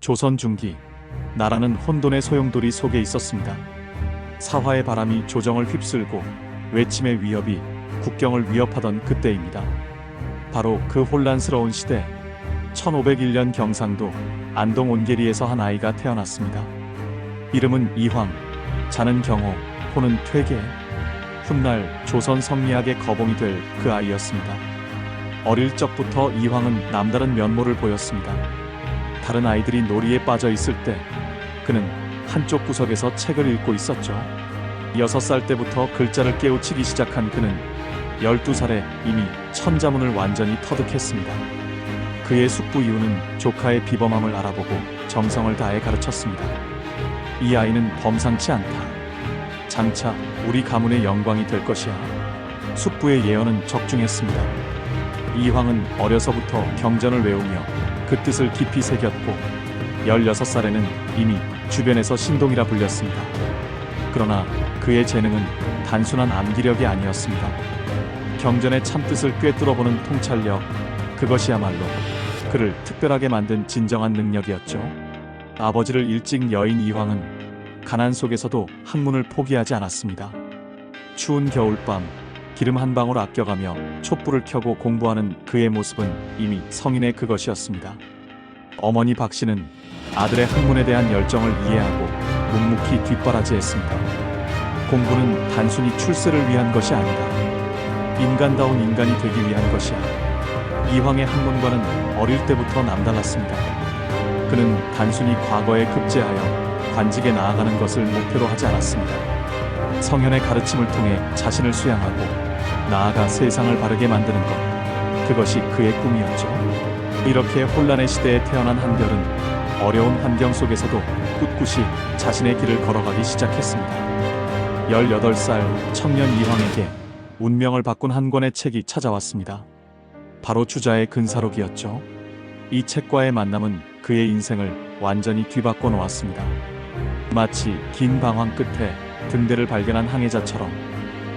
조선 중기 나라는 혼돈의 소용돌이 속에 있었습니다. 사화의 바람이 조정을 휩쓸고 외침의 위협이 국경을 위협하던 그때입니다. 바로 그 혼란스러운 시대, 1501년 경상도 안동 온계리에서 한 아이가 태어났습니다. 이름은 이황, 자는 경호, 호는 퇴계. 훗날 조선 성리학의 거봉이 될 그 아이였습니다. 어릴 적부터 이황은 남다른 면모를 보였습니다. 다른 아이들이 놀이에 빠져 있을 때 그는 한쪽 구석에서 책을 읽고 있었죠. 6살 때부터 글자를 깨우치기 시작한 그는 12살에 이미 천자문을 완전히 터득했습니다. 그의 숙부 이유는 조카의 비범함을 알아보고 정성을 다해 가르쳤습니다. 이 아이는 범상치 않다. 장차 우리 가문의 영광이 될 것이야. 숙부의 예언은 적중했습니다. 이황은 어려서부터 경전을 외우며 그 뜻을 깊이 새겼고 16살에는 이미 주변에서 신동이라 불렸습니다. 그러나 그의 재능은 단순한 암기력이 아니었습니다. 경전의 참뜻을 꿰뚫어보는 통찰력, 그것이야말로 그를 특별하게 만든 진정한 능력이었죠. 아버지를 일찍 여인 이황은 가난 속에서도 학문을 포기하지 않았습니다. 추운 겨울밤 기름 한 방울 아껴가며 촛불을 켜고 공부하는 그의 모습은 이미 성인의 그것이었습니다. 어머니 박 씨는 아들의 학문에 대한 열정을 이해하고 묵묵히 뒷바라지했습니다. 공부는 단순히 출세를 위한 것이 아니다. 인간다운 인간이 되기 위한 것이야. 이황의 학문과는 어릴 때부터 남달랐습니다. 그는 단순히 과거에 급제하여 관직에 나아가는 것을 목표로 하지 않았습니다. 성현의 가르침을 통해 자신을 수양하고 나아가 세상을 바르게 만드는 것, 그것이 그의 꿈이었죠. 이렇게 혼란의 시대에 태어난 한결은 어려운 환경 속에서도 꿋꿋이 자신의 길을 걸어가기 시작했습니다. 18살 청년 이황에게 운명을 바꾼 한 권의 책이 찾아왔습니다. 바로 주자의 근사록이었죠. 이 책과의 만남은 그의 인생을 완전히 뒤바꿔 놓았습니다. 마치 긴 방황 끝에 등대를 발견한 항해자처럼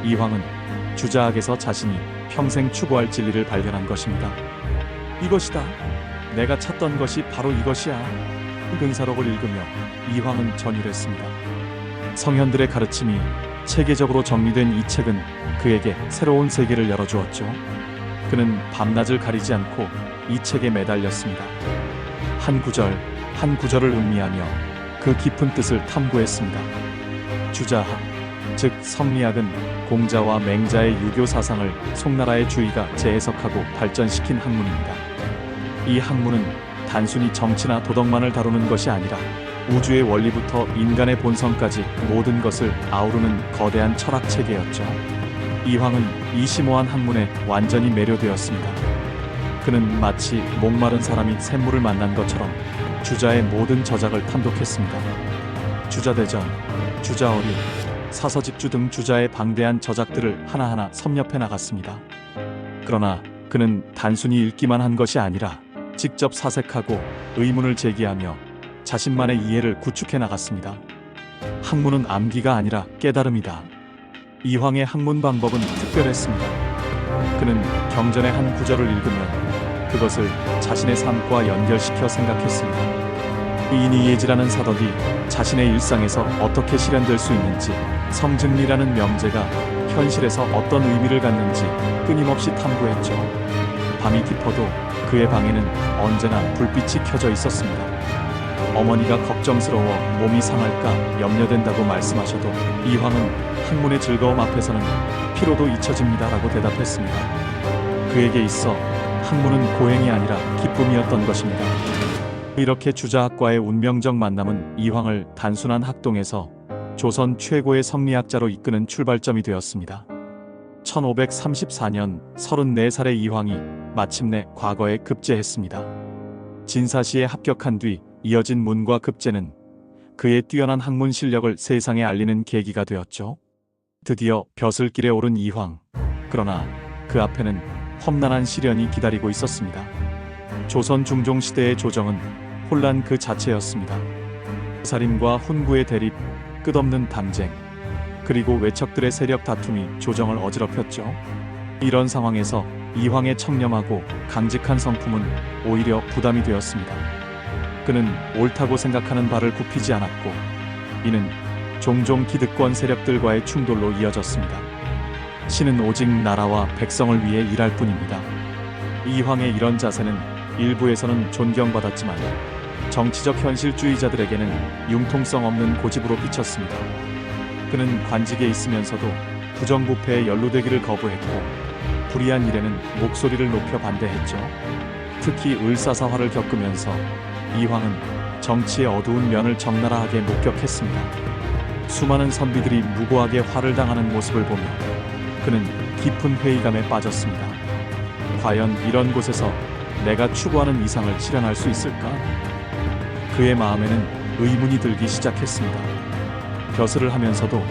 이황은 주자학에서 자신이 평생 추구할 진리를 발견한 것입니다. 이것이다. 내가 찾던 것이 바로 이것이야. 근사록을 읽으며 이황은 전율했습니다. 성현들의 가르침이 체계적으로 정리된 이 책은 그에게 새로운 세계를 열어주었죠. 그는 밤낮을 가리지 않고 이 책에 매달렸습니다. 한 구절 한 구절을 음미하며 그 깊은 뜻을 탐구했습니다. 주자학, 즉 성리학은 공자와 맹자의 유교 사상을 송나라의 주의가 재해석하고 발전시킨 학문입니다. 이 학문은 단순히 정치나 도덕만을 다루는 것이 아니라 우주의 원리부터 인간의 본성까지 모든 것을 아우르는 거대한 철학 체계였죠. 이황은 이 심오한 학문에 완전히 매료되었습니다. 그는 마치 목마른 사람이 샘물을 만난 것처럼 주자의 모든 저작을 탐독했습니다. 주자대전, 주자어류, 사서집주 등 주자의 방대한 저작들을 하나하나 섭렵해 나갔습니다. 그러나 그는 단순히 읽기만 한 것이 아니라 직접 사색하고 의문을 제기하며 자신만의 이해를 구축해 나갔습니다. 학문은 암기가 아니라 깨달음이다. 이황의 학문 방법은 특별했습니다. 그는 경전의 한 구절을 읽으면 그것을 자신의 삶과 연결시켜 생각했습니다. 이니예지라는 사덕이 자신의 일상에서 어떻게 실현될 수 있는지, 성증리라는 명제가 현실에서 어떤 의미를 갖는지 끊임없이 탐구했죠. 밤이 깊어도 그의 방에는 언제나 불빛이 켜져 있었습니다. 어머니가 걱정스러워 몸이 상할까 염려된다고 말씀하셔도 이황은 학문의 즐거움 앞에서는 피로도 잊혀집니다라고 대답했습니다. 그에게 있어 학문은 고행이 아니라 기쁨이었던 것입니다. 이렇게 주자학과의 운명적 만남은 이황을 단순한 학동에서 조선 최고의 성리학자로 이끄는 출발점이 되었습니다. 1534년 34살의 이황이 마침내 과거에 급제했습니다. 진사시에 합격한 뒤 이어진 문과 급제는 그의 뛰어난 학문 실력을 세상에 알리는 계기가 되었죠. 드디어 벼슬길에 오른 이황. 그러나 그 앞에는 험난한 시련이 기다리고 있었습니다. 조선 중종 시대의 조정은 혼란 그 자체였습니다. 살인과 훈구의 대립, 끝없는 담쟁, 그리고 외척들의 세력 다툼이 조정을 어지럽혔죠. 이런 상황에서 이황의 청렴하고 강직한 성품은 오히려 부담이 되었습니다. 그는 옳다고 생각하는 바를 굽히지 않았고 이는 종종 기득권 세력들과의 충돌로 이어졌습니다. 신은 오직 나라와 백성을 위해 일할 뿐입니다. 이황의 이런 자세는 일부에서는 존경받았지만 정치적 현실주의자들에게는 융통성 없는 고집으로 비쳤습니다. 그는 관직에 있으면서도 부정부패에 연루되기를 거부했고 불의한 일에는 목소리를 높여 반대했죠. 특히 을사사화를 겪으면서 이황은 정치의 어두운 면을 적나라하게 목격했습니다. 수많은 선비들이 무고하게 화를 당하는 모습을 보며 그는 깊은 회의감에 빠졌습니다. 과연 이런 곳에서 내가 추구하는 이상을 실현할 수 있을까? 그의 마음에는 의문이 들기 시작했습니다. 벼슬을 하면서도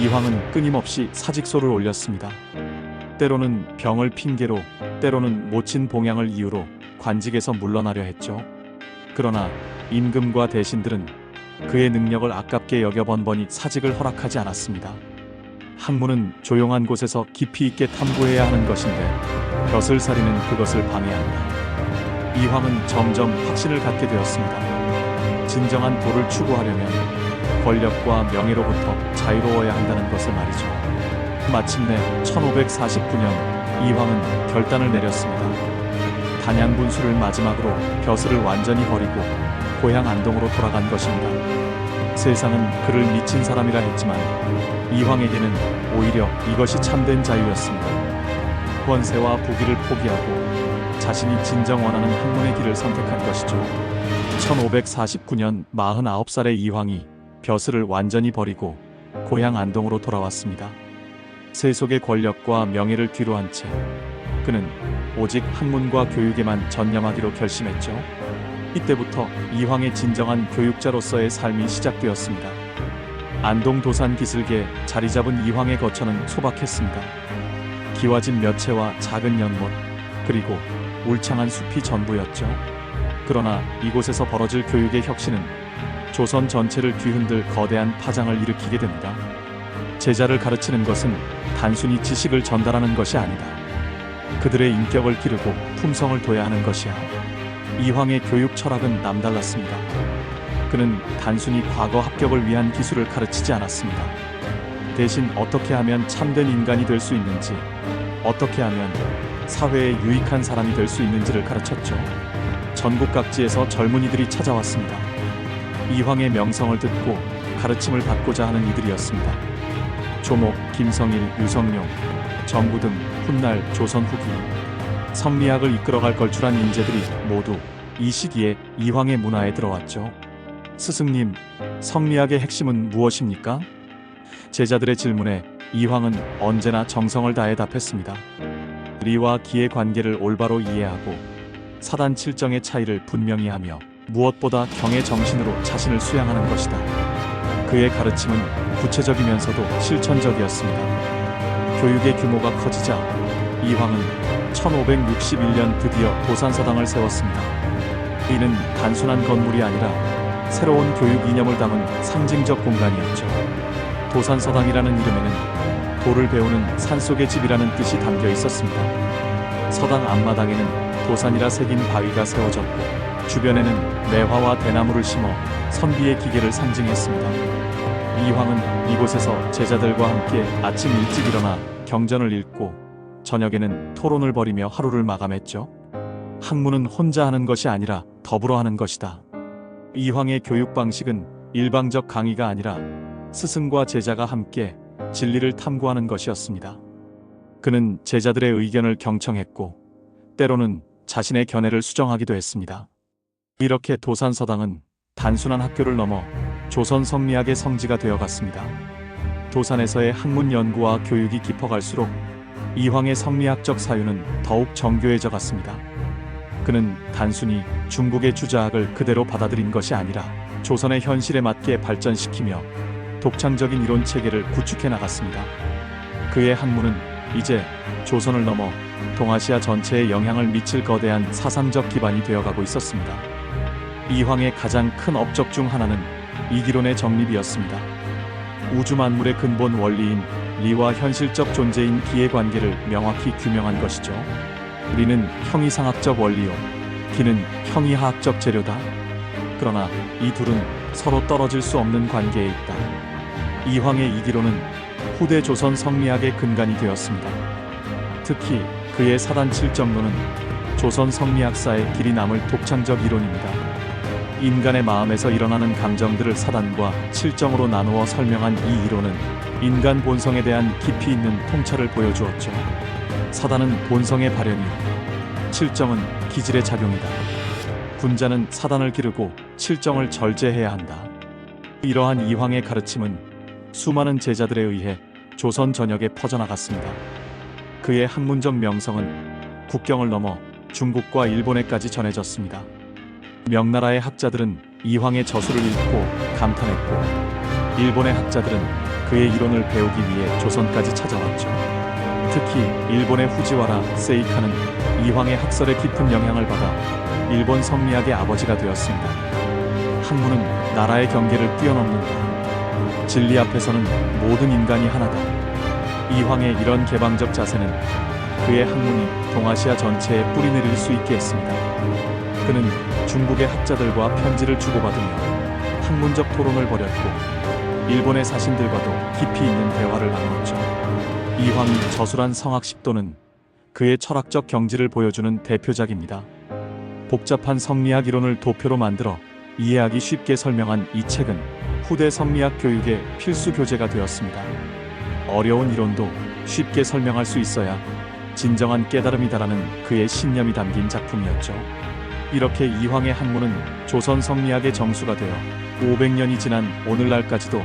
이황은 끊임없이 사직서를 올렸습니다. 때로는 병을 핑계로, 때로는 모친 봉양을 이유로 관직에서 물러나려 했죠. 그러나 임금과 대신들은 그의 능력을 아깝게 여겨 번번이 사직을 허락하지 않았습니다. 학문은 조용한 곳에서 깊이 있게 탐구해야 하는 것인데 벼슬살이는 그것을 방해한다. 이황은 점점 확신을 갖게 되었습니다. 진정한 도를 추구하려면 권력과 명예로부터 자유로워야 한다는 것을 말이죠. 마침내 1549년 이황은 결단을 내렸습니다. 단양군수를 마지막으로 벼슬을 완전히 버리고 고향 안동으로 돌아간 것입니다. 세상은 그를 미친 사람이라 했지만 이황에게는 오히려 이것이 참된 자유였습니다. 권세와 부귀를 포기하고 자신이 진정 원하는 학문의 길을 선택한 것이죠. 1549년 49살의 이황이 벼슬을 완전히 버리고 고향 안동으로 돌아왔습니다. 세속의 권력과 명예를 뒤로한 채 그는 오직 학문과 교육에만 전념하기로 결심했죠. 이때부터 이황의 진정한 교육자로서의 삶이 시작되었습니다. 안동 도산 기슭에 자리 잡은 이황의 거처는 소박했습니다. 기와집 몇 채와 작은 연못 그리고 울창한 숲이 전부였죠. 그러나 이곳에서 벌어질 교육의 혁신은 조선 전체를 뒤흔들 거대한 파장을 일으키게 됩니다. 제자를 가르치는 것은 단순히 지식을 전달하는 것이 아니다. 그들의 인격을 기르고 품성을 둬야 하는 것이야. 이황의 교육 철학은 남달랐습니다. 그는 단순히 과거 합격을 위한 기술을 가르치지 않았습니다. 대신 어떻게 하면 참된 인간이 될 수 있는지, 어떻게 하면 사회에 유익한 사람이 될 수 있는지를 가르쳤죠. 전국 각지에서 젊은이들이 찾아왔습니다. 이황의 명성을 듣고 가르침을 받고자 하는 이들이었습니다. 조목, 김성일, 유성룡, 정구 등 훗날 조선 후기 성리학을 이끌어갈 걸출한 인재들이 모두 이 시기에 이황의 문화에 들어왔죠. 스승님, 성리학의 핵심은 무엇입니까? 제자들의 질문에 이황은 언제나 정성을 다해 답했습니다. 리와 기의 관계를 올바로 이해하고 사단 칠정의 차이를 분명히 하며 무엇보다 경의 정신으로 자신을 수양하는 것이다. 그의 가르침은 구체적이면서도 실천적이었습니다. 교육의 규모가 커지자 이황은 1561년 드디어 도산서당을 세웠습니다. 이는 단순한 건물이 아니라 새로운 교육 이념을 담은 상징적 공간이었죠. 도산서당이라는 이름에는 도를 배우는 산속의 집이라는 뜻이 담겨 있었습니다. 서당 앞마당에는 도산이라 새긴 바위가 세워졌고 주변에는 매화와 대나무를 심어 선비의 기계를 상징했습니다. 이황은 이곳에서 제자들과 함께 아침 일찍 일어나 경전을 읽고 저녁에는 토론을 벌이며 하루를 마감했죠. 학문은 혼자 하는 것이 아니라 더불어 하는 것이다. 이황의 교육 방식은 일방적 강의가 아니라 스승과 제자가 함께 진리를 탐구하는 것이었습니다. 그는 제자들의 의견을 경청했고 때로는 자신의 견해를 수정하기도 했습니다. 이렇게 도산서당은 단순한 학교를 넘어 조선 성리학의 성지가 되어갔습니다. 도산에서의 학문 연구와 교육이 깊어갈수록 이황의 성리학적 사유는 더욱 정교해져 갔습니다. 그는 단순히 중국의 주자학을 그대로 받아들인 것이 아니라 조선의 현실에 맞게 발전시키며 독창적인 이론 체계를 구축해 나갔습니다. 그의 학문은 이제 조선을 넘어 동아시아 전체에 영향을 미칠 거대한 사상적 기반이 되어가고 있었습니다. 이황의 가장 큰 업적 중 하나는 이기론의 정립이었습니다. 우주 만물의 근본 원리인 리와 현실적 존재인 기의 관계를 명확히 규명한 것이죠. 리는 형이상학적 원리요, 기는 형이하학적 재료다. 그러나 이 둘은 서로 떨어질 수 없는 관계에 있다. 이황의 이기론은 후대 조선 성리학의 근간이 되었습니다. 특히 그의 사단 칠정론은 조선 성리학사의 길이 남을 독창적 이론입니다. 인간의 마음에서 일어나는 감정들을 사단과 칠정으로 나누어 설명한 이 이론은 인간 본성에 대한 깊이 있는 통찰을 보여주었죠. 사단은 본성의 발현이요, 칠정은 기질의 작용이다. 군자는 사단을 기르고 칠정을 절제해야 한다. 이러한 이황의 가르침은 수많은 제자들에 의해 조선 전역에 퍼져나갔습니다. 그의 학문적 명성은 국경을 넘어 중국과 일본에까지 전해졌습니다. 명나라의 학자들은 이황의 저술을 읽고 감탄했고, 일본의 학자들은 그의 이론을 배우기 위해 조선까지 찾아왔죠. 특히 일본의 후지와라 세이카는 이황의 학설에 깊은 영향을 받아 일본 성리학의 아버지가 되었습니다. 학문은 나라의 경계를 뛰어넘는다. 진리 앞에서는 모든 인간이 하나다. 이황의 이런 개방적 자세는 그의 학문이 동아시아 전체에 뿌리내릴 수 있게 했습니다. 그는 중국의 학자들과 편지를 주고받으며 학문적 토론을 벌였고, 일본의 사신들과도 깊이 있는 대화를 나누었죠. 이황이 저술한 성학십도는 그의 철학적 경지를 보여주는 대표작입니다. 복잡한 성리학 이론을 도표로 만들어 이해하기 쉽게 설명한 이 책은 후대 성리학 교육의 필수 교재가 되었습니다. 어려운 이론도 쉽게 설명할 수 있어야 진정한 깨달음이다라는 그의 신념이 담긴 작품이었죠. 이렇게 이황의 학문은 조선 성리학의 정수가 되어 500년이 지난 오늘날까지도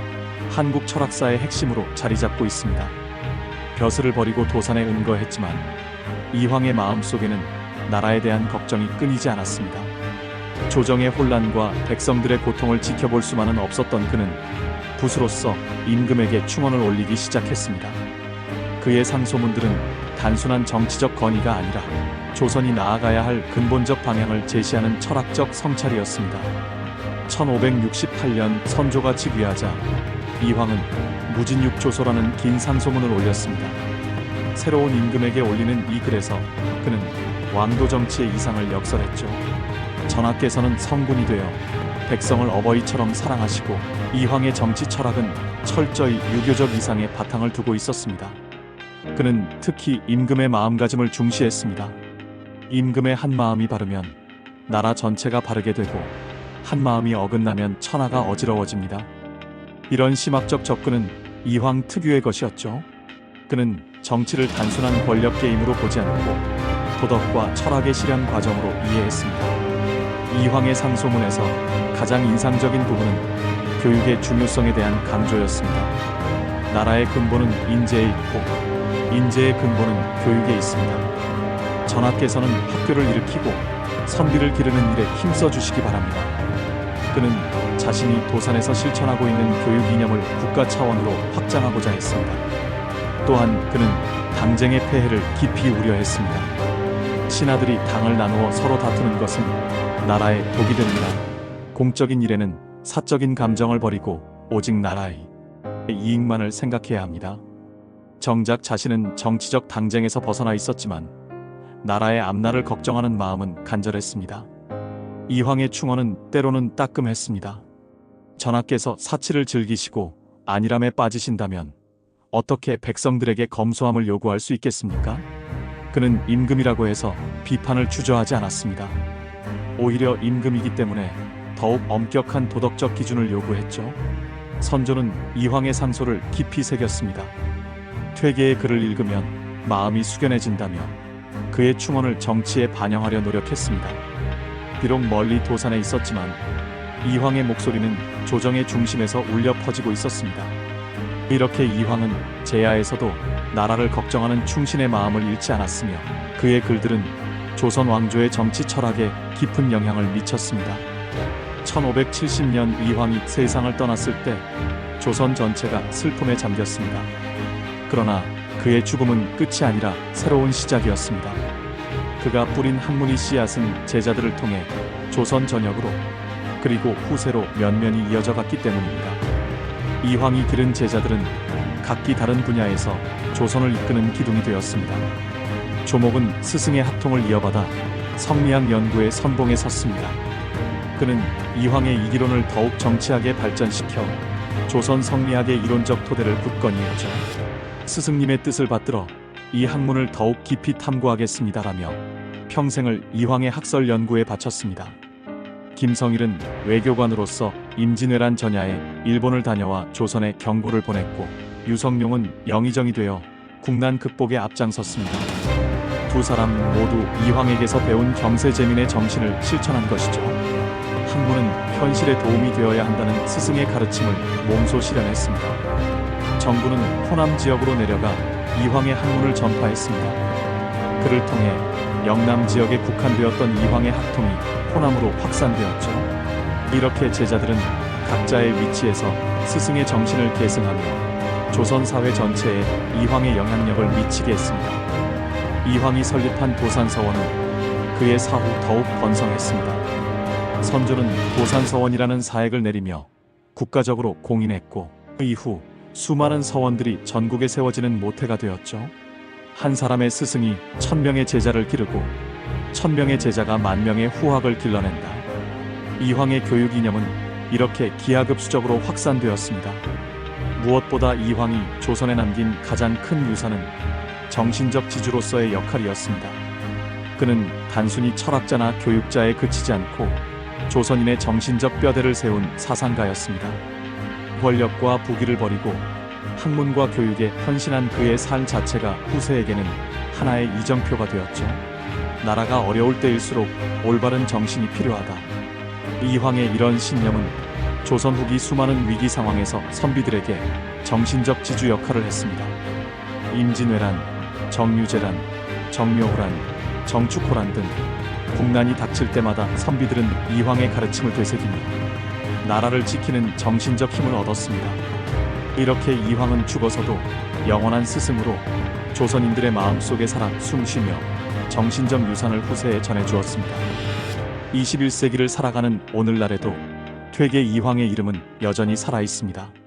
한국 철학사의 핵심으로 자리 잡고 있습니다. 벼슬을 버리고 도산에 은거했지만 이황의 마음속에는 나라에 대한 걱정이 끊이지 않았습니다. 조정의 혼란과 백성들의 고통을 지켜볼 수만은 없었던 그는 붓으로서 임금에게 충언을 올리기 시작했습니다. 그의 상소문들은 단순한 정치적 건의가 아니라 조선이 나아가야 할 근본적 방향을 제시하는 철학적 성찰이었습니다. 1568년 선조가 즉위하자 이황은 무진육조소라는 긴 상소문을 올렸습니다. 새로운 임금에게 올리는 이 글에서 그는 왕도 정치의 이상을 역설했죠. 전하께서는 성군이 되어 백성을 어버이처럼 사랑하시고, 이황의 정치 철학은 철저히 유교적 이상의 바탕을 두고 있었습니다. 그는 특히 임금의 마음가짐을 중시했습니다. 임금의 한 마음이 바르면 나라 전체가 바르게 되고, 한 마음이 어긋나면 천하가 어지러워집니다. 이런 심학적 접근은 이황 특유의 것이었죠. 그는 정치를 단순한 권력 게임으로 보지 않고 도덕과 철학의 실현 과정으로 이해했습니다. 이황의 상소문에서 가장 인상적인 부분은 교육의 중요성에 대한 강조였습니다. 나라의 근본은 인재에 있고 인재의 근본은 교육에 있습니다. 전하께서는 학교를 일으키고 선비를 기르는 일에 힘써 주시기 바랍니다. 그는 자신이 도산에서 실천하고 있는 교육 이념을 국가 차원으로 확장하고자 했습니다. 또한 그는 당쟁의 폐해를 깊이 우려했습니다. 신하들이 당을 나누어 서로 다투는 것은 나라의 독이 됩니다. 공적인 일에는 사적인 감정을 버리고 오직 나라의 이익만을 생각해야 합니다. 정작 자신은 정치적 당쟁에서 벗어나 있었지만 나라의 앞날을 걱정하는 마음은 간절했습니다. 이황의 충언은 때로는 따끔했습니다. 전하께서 사치를 즐기시고 안일함에 빠지신다면 어떻게 백성들에게 검소함을 요구할 수 있겠습니까? 그는 임금이라고 해서 비판을 주저하지 않았습니다. 오히려 임금이기 때문에 더욱 엄격한 도덕적 기준을 요구했죠. 선조는 이황의 상소를 깊이 새겼습니다. 퇴계의 글을 읽으면 마음이 숙연해진다며 그의 충언을 정치에 반영하려 노력했습니다. 비록 멀리 도산에 있었지만 이황의 목소리는 조정의 중심에서 울려 퍼지고 있었습니다. 이렇게 이황은 제야에서도 나라를 걱정하는 충신의 마음을 잃지 않았으며 그의 글들은 조선 왕조의 정치 철학에 깊은 영향을 미쳤습니다. 1570년 이황이 세상을 떠났을 때 조선 전체가 슬픔에 잠겼습니다. 그러나 그의 죽음은 끝이 아니라 새로운 시작이었습니다. 그가 뿌린 학문의 씨앗은 제자들을 통해 조선 전역으로 그리고 후세로 면면이 이어져 갔기 때문입니다. 이황이 기른 제자들은 각기 다른 분야에서 조선을 이끄는 기둥이 되었습니다. 조목은 스승의 학통을 이어받아 성리학 연구의 선봉에 섰습니다. 그는 이황의 이기론을 더욱 정치하게 발전시켜 조선 성리학의 이론적 토대를 굳건히 했죠. 스승님의 뜻을 받들어 이 학문을 더욱 깊이 탐구하겠습니다라며 평생을 이황의 학설 연구에 바쳤습니다. 김성일은 외교관으로서 임진왜란 전야에 일본을 다녀와 조선에 경고를 보냈고, 유성룡은 영의정이 되어 국난 극복에 앞장섰습니다. 두 사람 모두 이황에게서 배운 경세제민의 정신을 실천한 것이죠. 학문은 현실에 도움이 되어야 한다는 스승의 가르침을 몸소 실현했습니다. 정부는 호남 지역으로 내려가 이황의 학문을 전파했습니다. 그를 통해 영남 지역에 국한되었던 이황의 학통이 호남으로 확산되었죠. 이렇게 제자들은 각자의 위치에서 스승의 정신을 계승하며 조선 사회 전체에 이황의 영향력을 미치게 했습니다. 이황이 설립한 도산서원은 그의 사후 더욱 번성했습니다. 선조는 도산서원이라는 사액을 내리며 국가적으로 공인했고, 이후 수많은 서원들이 전국에 세워지는 모태가 되었죠. 한 사람의 스승이 1000명의 제자를 기르고 1000명의 제자가 10,000명의 후학을 길러낸다. 이황의 교육 이념은 이렇게 기하급수적으로 확산되었습니다. 무엇보다 이황이 조선에 남긴 가장 큰 유산은 정신적 지주로서의 역할이었습니다. 그는 단순히 철학자나 교육자에 그치지 않고 조선인의 정신적 뼈대를 세운 사상가였습니다. 권력과 부귀를 버리고 학문과 교육에 헌신한 그의 삶 자체가 후세에게는 하나의 이정표가 되었죠. 나라가 어려울 때일수록 올바른 정신이 필요하다. 이황의 이런 신념은 조선 후기 수많은 위기 상황에서 선비들에게 정신적 지주 역할을 했습니다. 임진왜란, 정유재란, 정묘호란, 정축호란 등 국난이 닥칠 때마다 선비들은 이황의 가르침을 되새기며 나라를 지키는 정신적 힘을 얻었습니다. 이렇게 이황은 죽어서도 영원한 스승으로 조선인들의 마음속에 살아 숨쉬며 정신적 유산을 후세에 전해주었습니다. 21세기를 살아가는 오늘날에도 퇴계 이황의 이름은 여전히 살아있습니다.